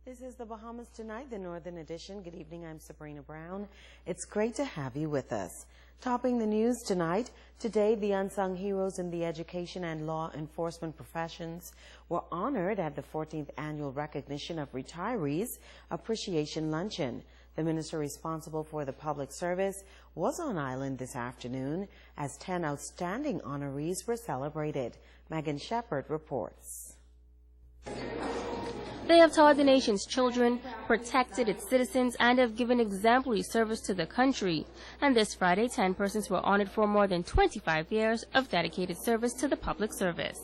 This is the Bahamas Tonight, the Northern Edition. Good evening, I'm Sabrina Brown. It's great to have you with us. Topping the news tonight, today the unsung heroes in the education and law enforcement professions were honored at the 14th Annual Recognition of Retirees Appreciation Luncheon. The minister responsible for the public service was on island this afternoon as 10 outstanding honorees were celebrated. Megan Shepard reports. They have taught the nation's children, protected its citizens, and have given exemplary service to the country. And this Friday, 10 persons were honored for more than 25 years of dedicated service to the public service.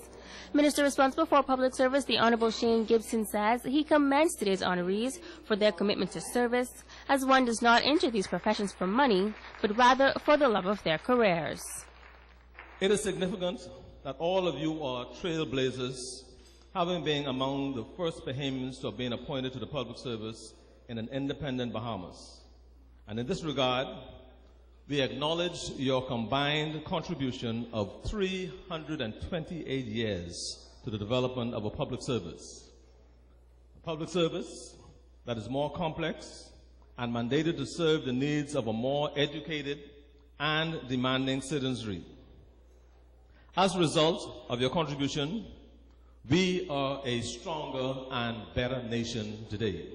Minister responsible for public service, the Honorable Shane Gibson, says he commends today's honorees for their commitment to service, as one does not enter these professions for money, but rather for the love of their careers. It is significant that all of you are trailblazers, having been among the first Bahamians to have been appointed to the public service in an independent Bahamas. And in this regard, we acknowledge your combined contribution of 328 years to the development of a public service. A public service that is more complex and mandated to serve the needs of a more educated and demanding citizenry. As a result of your contribution, we are a stronger and better nation today.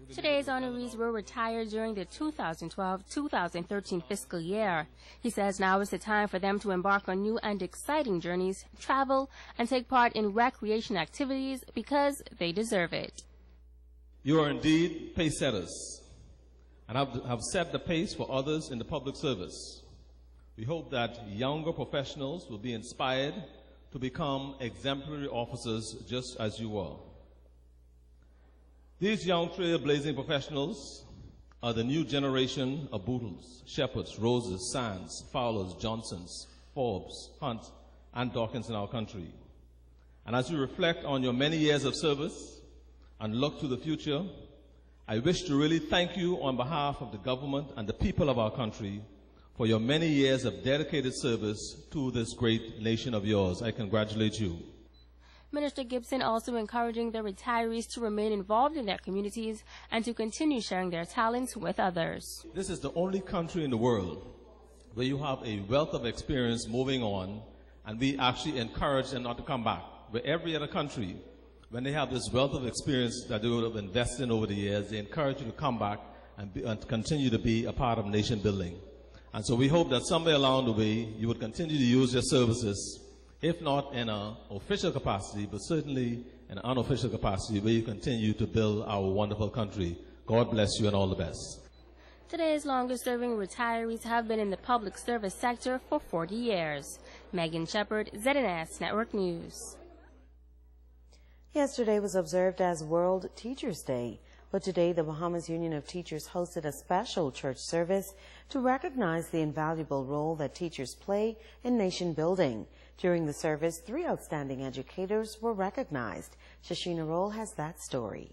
Today's honorees were retired during the 2012-2013 fiscal year. He says now is the time for them to embark on new and exciting journeys, travel, and take part in recreation activities because they deserve it. You are indeed pace setters and have set the pace for others in the public service. We hope that younger professionals will be inspired to become exemplary officers just as you are. These young trailblazing professionals are the new generation of Boodles, Shepherds, Roses, Sands, Fowlers, Johnsons, Forbes, Hunt, and Dawkins in our country. And as you reflect on your many years of service and look to the future, I wish to really thank you on behalf of the government and the people of our country for your many years of dedicated service to this great nation of yours. I congratulate you. Minister Gibson also encouraging the retirees to remain involved in their communities and to continue sharing their talents with others. This is the only country in the world where you have a wealth of experience moving on, and we actually encourage them not to come back. Where every other country, when they have this wealth of experience that they would have invested in over the years, they encourage you to come back and continue to be a part of nation building. And so we hope that somewhere along the way you would continue to use your services, if not in an official capacity, but certainly in an unofficial capacity, where you continue to build our wonderful country. God bless you and all the best. Today's longest-serving retirees have been in the public service sector for 40 years. Megan Shepard, ZNS Network News. Yesterday was observed as World Teachers Day, but today the Bahamas Union of Teachers hosted a special church service to recognize the invaluable role that teachers play in nation building. During the service, 3 outstanding educators were recognized. Shashina Roll has that story.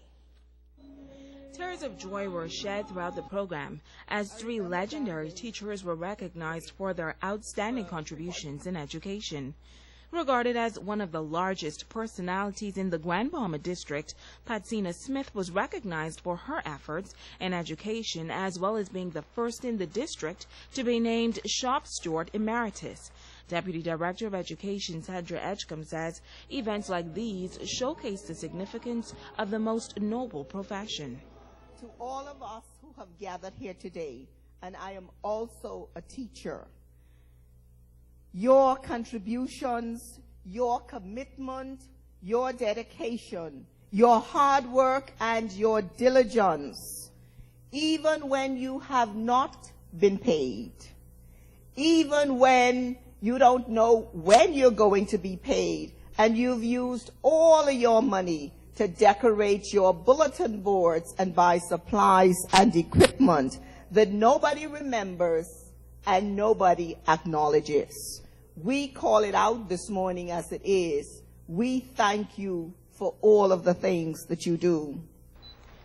Tears of joy were shed throughout the program as 3 legendary teachers were recognized for their outstanding contributions in education. Regarded as one of the largest personalities in the Grand Bahama District, Patsina Smith was recognized for her efforts in education as well as being the first in the district to be named Shop Steward Emeritus. Deputy Director of Education Sandra Edgecombe says events like these showcase the significance of the most noble profession. To all of us who have gathered here today, and I am also a teacher, your contributions, your commitment, your dedication, your hard work, and your diligence, even when you have not been paid, even when you don't know when you're going to be paid, and you've used all of your money to decorate your bulletin boards and buy supplies and equipment that nobody remembers and nobody acknowledges. We call it out this morning as it is. We thank you for all of the things that you do.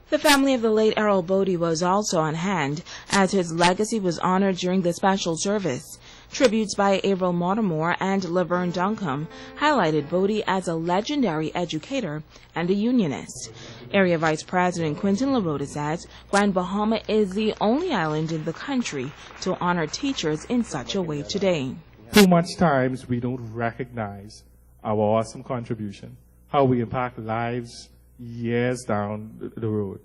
The family of the late Errol Bodie was also on hand as his legacy was honored during the special service. Tributes by Avril Mortimer and Laverne Duncombe highlighted Bodie as a legendary educator and a unionist. Area Vice President Quentin LaRota says Grand Bahama is the only island in the country to honor teachers in such a way today. Too much times we don't recognize our awesome contribution, how we impact lives years down the road.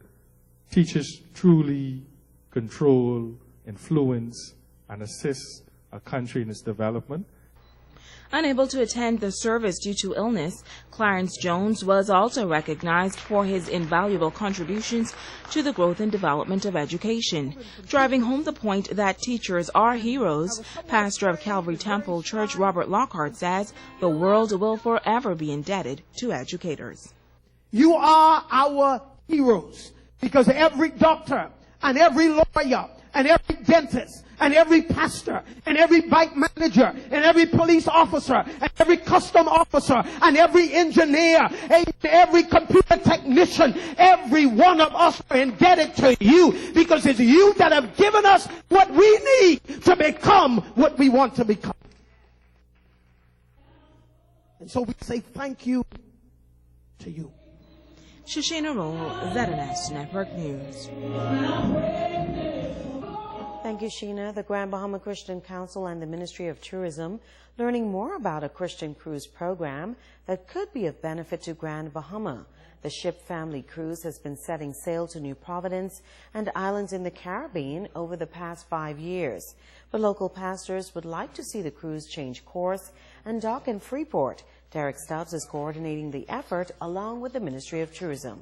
Teachers truly control, influence, and assist a country in its development. Unable to attend the service due to illness, Clarence Jones was also recognized for his invaluable contributions to the growth and development of education. Driving home the point that teachers are heroes, pastor of Calvary Temple Church Robert Lockhart says the world will forever be indebted to educators. You are our heroes because every doctor and every lawyer and every dentist and every pastor and every bank manager and every police officer and every custom officer and every engineer and every computer technician, every one of us are indebted to you because it's you that have given us what we need to become what we want to become. And so we say thank you to you. Shoshana Roll, ZNS Network News. Thank you, Sheena. The Grand Bahama Christian Council and the Ministry of Tourism learning more about a Christian cruise program that could be of benefit to Grand Bahama. The ship family cruise has been setting sail to New Providence and islands in the Caribbean over the past 5 years. But local pastors would like to see the cruise change course and dock in Freeport. Derek Stubbs is coordinating the effort along with the Ministry of Tourism.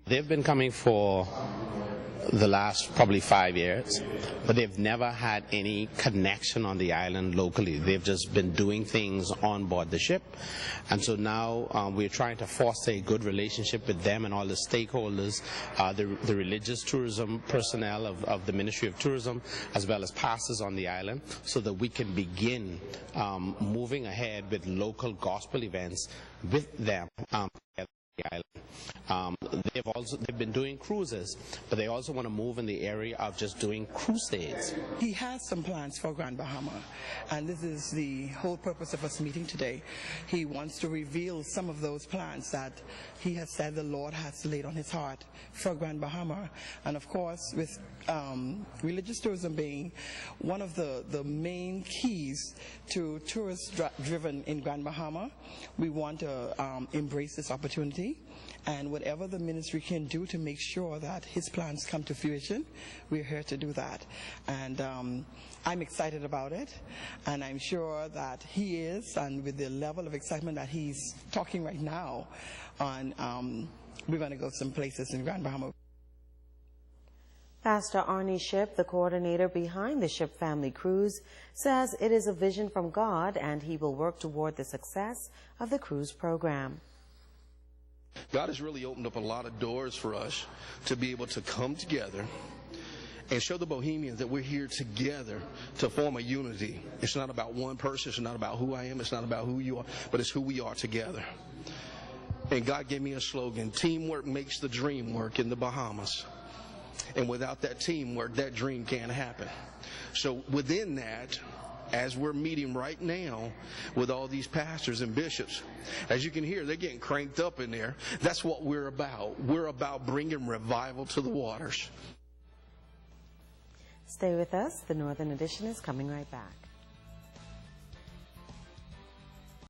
They've been coming for the last probably 5 years, but they've never had any connection on the island locally. They've just been doing things on board the ship, and so now we're trying to foster a good relationship with them and all the stakeholders, the religious tourism personnel of the Ministry of Tourism, as well as pastors on the island, so that we can begin moving ahead with local gospel events with them. The island. They've been doing cruises, but they also want to move in the area of just doing crusades. He has some plans for Grand Bahama, and this is the whole purpose of us meeting today. He wants to reveal some of those plans that he has said the Lord has laid on his heart for Grand Bahama. And of course, with religious tourism being one of the main keys to tourist driven in Grand Bahama, we want to embrace this opportunity. And whatever the ministry can do to make sure that his plans come to fruition, we're here to do that. And I'm excited about it, and I'm sure that he is, and with the level of excitement that he's talking right now on, we're going to go some places in Grand Bahama. Pastor Arnie Ship, the coordinator behind the Ship Family Cruise, says it is a vision from God and he will work toward the success of the cruise program. God has really opened up a lot of doors for us to be able to come together and show the Bohemians that we're here together to form a unity. It's not about one person. It's not about who I am. It's not about who you are, but it's who we are together. And God gave me a slogan: teamwork makes the dream work in the Bahamas. And without that teamwork, that dream can't happen. So within that, as we're meeting right now with all these pastors and bishops, as you can hear, they're getting cranked up in there. That's what we're about. We're about bringing revival to the waters. Stay with us. The Northern Edition is coming right back.